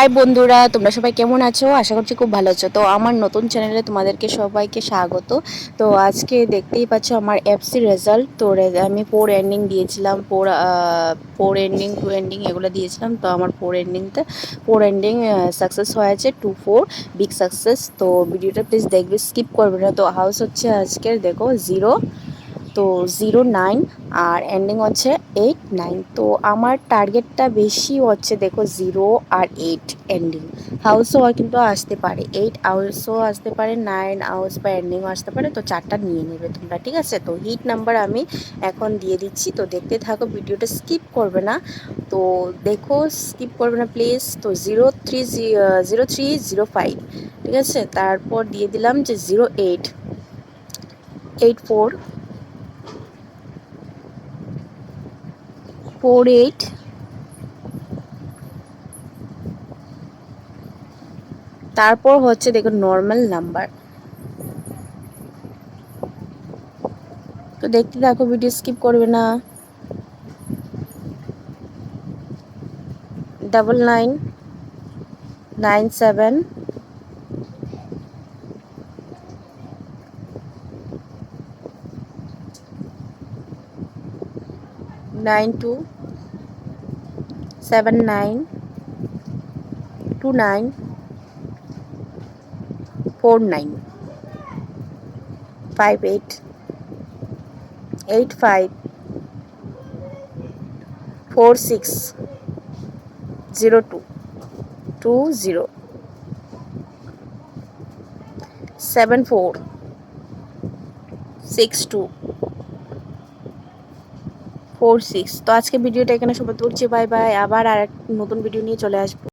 High বন্ধুরা, তোমরা সবাই কেমন আছো? আশা করছি খুব ভালো আছো। তো আমার নতুন চ্যানেলে তোমাদেরকে সবাইকে স্বাগত। তো আজকে দেখতেই পাচ্ছ আমার এফসি রেজাল্ট। তো আমি 4 এন্ডিং দিয়েছিলাম, 4 এন্ডিং 2 এন্ডিং এগুলো দিয়েছিলাম। তো আমার 4 এন্ডিংতে 4 এন্ডিং সাকসেস হয়েছে, 2-4 বিগ সাকসেস। তো ভিডিওটা প্লিজ দেখবে, স্কিপ করবে না। তো হাউস হচ্ছে আজকের দেখো 0, তো 0-9 আর এন্ডিং হচ্ছে 8-9। তো আমার টার্গেটটা বেশি হচ্ছে দেখো 0 আর 8 এন্ডিং। হাউসও কিন্তু আসতে পারে, 8 হাউসও আসতে পারে, 9 হাউস বা এন্ডিংও আসতে পারে। তো চারটা নিয়ে নেবে তোমরা, ঠিক আছে? তো হিট নাম্বার আমি এখন দিয়ে দিচ্ছি, তো দেখতে থাকো, ভিডিওটা স্কিপ করবে না। তো দেখো, স্কিপ করবে না প্লিজ। তো 0305, ঠিক আছে? তারপর দিয়ে দিলাম যে 08, 84, 48, তারপর হচ্ছে দেখো নর্মাল নাম্বার। তো দেখতে থাকো, ভিডিও স্কিপ করবে না। 99, 97, 92, 79, 29, 49, 58, 85, 46, 02, 20, 74, 62, 46। তো আজকে ভিডিওটা এখানে সমাপ্ত করছি। Bye bye. আবার আর এক নতুন ভিডিও নিয়ে চলে আসবো।